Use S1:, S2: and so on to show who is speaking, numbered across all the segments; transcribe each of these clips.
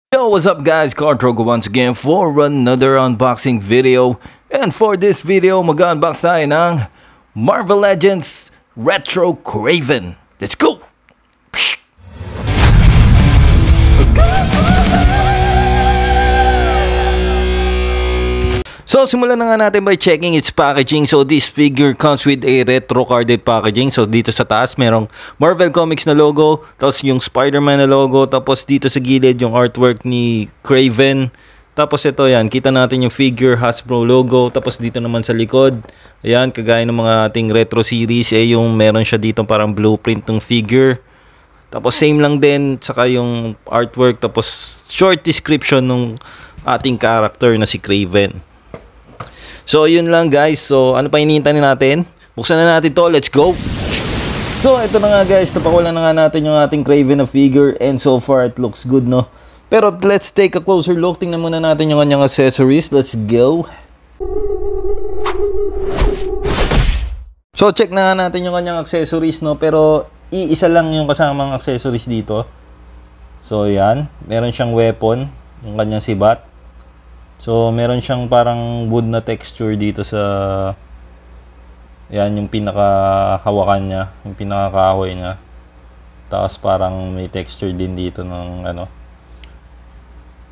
S1: Yo, what's up guys? Cartrogo once again for another unboxing video. And for this video, mag-unbox tayo ng Marvel Legends Retro Kraven. Let's go! So, simulan na nga natin by checking its packaging. So, this figure comes with a retro carded packaging. So, dito sa taas, merong Marvel Comics na logo. Tapos, yung Spider-Man na logo. Tapos, dito sa gilid, yung artwork ni Kraven. Tapos, ito yan. Kita natin yung figure Hasbro logo. Tapos, dito naman sa likod. Ayan, kagaya ng mga ating retro series. Yung meron siya dito parang blueprint ng figure. Tapos, same lang din. Saka yung artwork. Tapos, short description ng ating character na si Kraven. So, yun lang guys. So, ano pa hinihintay natin? Buksan na natin to. Let's go! So, ito na nga guys. Napakulan na nga natin yung ating Kraven na figure. And so far, it looks good, no? Pero, let's take a closer look. Tingnan muna natin yung kanyang accessories. Let's go! So, check na nga natin yung kanyang accessories, no? Pero, iisa lang yung kasamang accessories dito. So, yan. Meron siyang weapon. Yung kanyang sibat. So, meron siyang parang wood na texture dito sa yan, yung pinakahawakan niya, yung pinakakahoy niya. Tapos parang may texture din dito ng ano,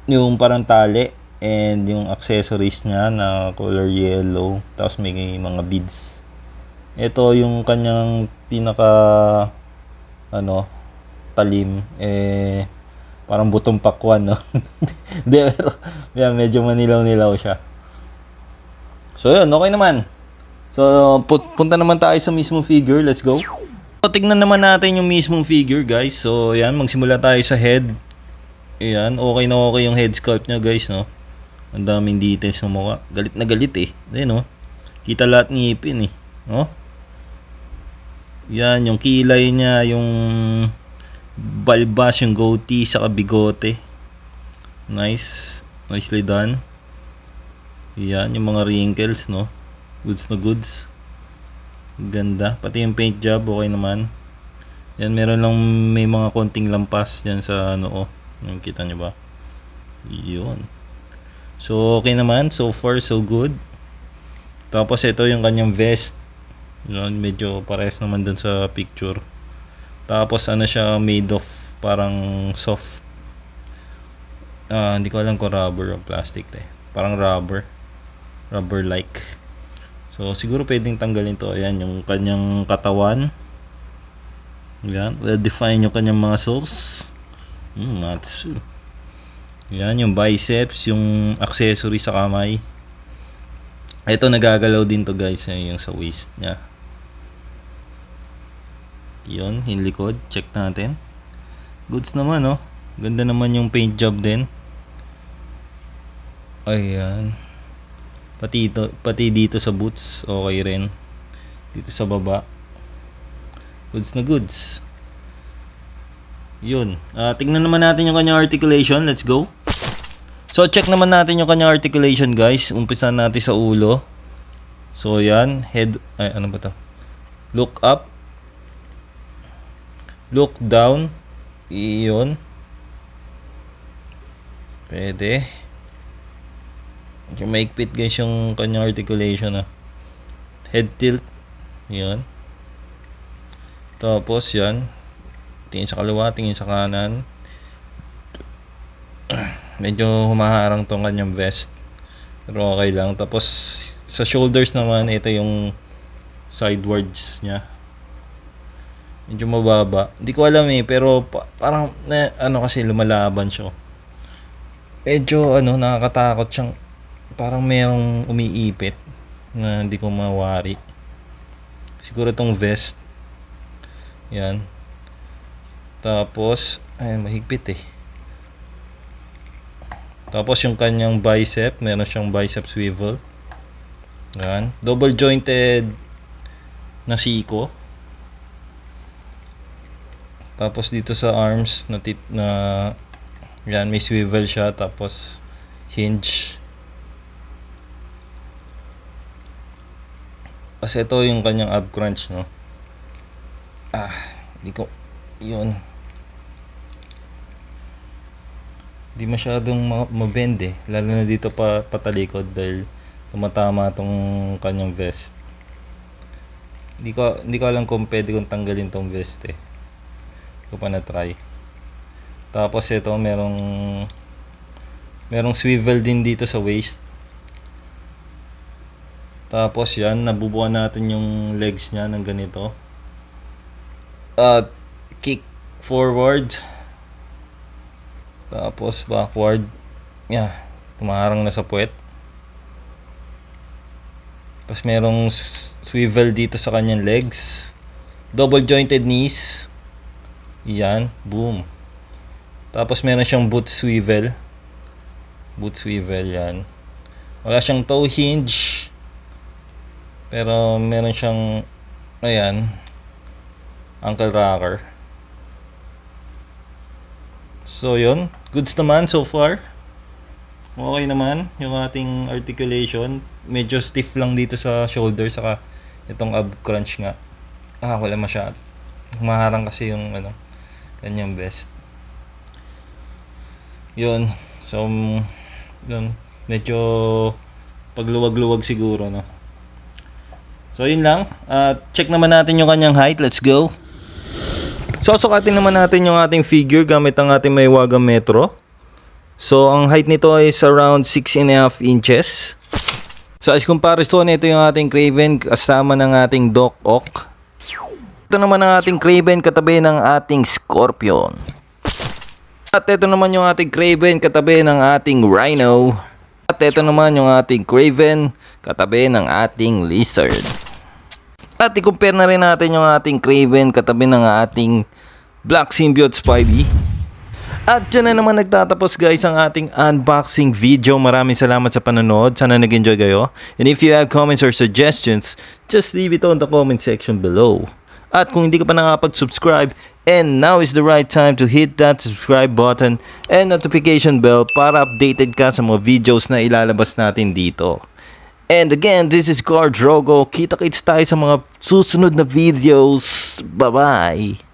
S1: yung parang tali and yung accessories niya na color yellow. Tapos may mga beads. Ito yung kanyang pinaka ano, talim parang butong pakwan, no? Hindi, pero yan, medyo manilaw-nilaw siya. So, yun, okay naman. So, punta naman tayo sa mismong figure. Let's go. So, tignan naman natin yung mismong figure, guys. So, yan, magsimula tayo sa head. Ayan, okay na okay yung head sculpt niya, guys, no? Ang daming details ng mukha. Galit na galit, eh. Ayan, no? Kita lahat ng ngipin, eh. No? Yan, yung kilay niya, yung balbas, yung goatee, saka bigote. Nice. Nicely done. Yan, yung mga wrinkles, no? Goods na goods. Ganda. Pati yung paint job, okay naman. Yan, meron lang may mga konting lampas dyan sa ano, oh. Yung kita nyo ba? Yun. So, okay naman. So far, so good. Tapos, ito yung kanyang vest. Yan, medyo pares naman dun sa picture. Tapos ano siya, made of parang soft. Hindi ko alam kung rubber o plastic, parang rubber like. So siguro pwedeng tanggalin to. Ayan yung kanyang katawan. Yan, well define yung kanyang muscles. Matsu. Yan yung biceps, yung accessory sa kamay. Ito nagagalaw din to guys, yung sa waist niya. Yun, yung likod, check natin. Goods naman, oh. Ganda naman yung paint job din. Ayan. Pati dito sa boots, okay rin. Dito sa baba. Goods na goods. Yun. Tingnan naman natin yung kanyang articulation. Let's go. So, check naman natin yung kanyang articulation, guys. Umpisa natin sa ulo. So, yan. Head, ay, ano ba to? Look up. Look down. Iyon. Pwede. Maikpit guys yung kanyang articulation, ah. Head tilt. Iyon. Tapos yan. Tingin sa kaliwa, tingin sa kanan. Medyo humaharang tong kanyang vest. Pero okay lang. Tapos sa shoulders naman, ito yung sidewards niya. Medyo mababa. Hindi ko alam pero parang ano kasi lumalaban siya. Medyo nakakatakot siyang parang merong umiipit na hindi ko mawari. Siguro tong vest. Yan. Tapos ay mahigpit, eh. Tapos yung kanyang bicep, meron siyang bicep swivel. Yan. Double jointed na siko. Tapos dito sa arms na yan, may swivel siya, tapos hinge. Kasi ito yung kanyang ab crunch, no? Hindi ko, yun. Di masyadong mabende, lalo na dito patalikod dahil tumatama tong kanyang vest. Hindi ko alam kung pwede kong tanggalin tong vest eh. Hindi ko pa na-try. Tapos ito merong swivel din dito sa waist. Tapos yan, nabubuan natin yung legs niya ng ganito. Kick forward. Tapos backward. Yeah, tumaharang na sa puwet. Tapos merong swivel dito sa kanyang legs. Double jointed knees. Yan, boom. Tapos meron siyang boot swivel. Boot swivel yan. Wala siyang toe hinge. Pero meron siyang ayan, ankle rocker. So yun, goods naman so far. Okay naman yung ating articulation. Medyo stiff lang dito sa shoulder saka itong ab crunch nga. Wala masyado. Maharang kasi yung kanyang vest. Yun. So yun, medyo pagluwag-luwag siguro, no. So yun lang. Check naman natin yung kanyang height. Let's go. So, sukatin naman natin yung ating figure gamit ang ating Maywaga Metro. So, ang height nito is around 6.5 inches. So, as comparison, ito yung ating Craven kasama ng ating Doc Ock. Ito naman ang ating Craven katabi ng ating Scorpion. At ito naman yung ating Craven katabi ng ating Rhino. At ito naman yung ating Craven katabi ng ating Lizard. At i-compare na rin natin yung ating Craven katabi ng ating Black Symbiote Spidey. At dyan na naman nagtatapos guys ang ating unboxing video. Maraming salamat sa panonood. Sana nag-enjoy kayo. And if you have comments or suggestions, just leave it on the comment section below. At kung hindi ka pa nakapag-subscribe, and now is the right time to hit that subscribe button and notification bell para updated ka sa mga videos na ilalabas natin dito. And again, this is Car Drogo. Kita-kits tayo sa mga susunod na videos. Bye-bye!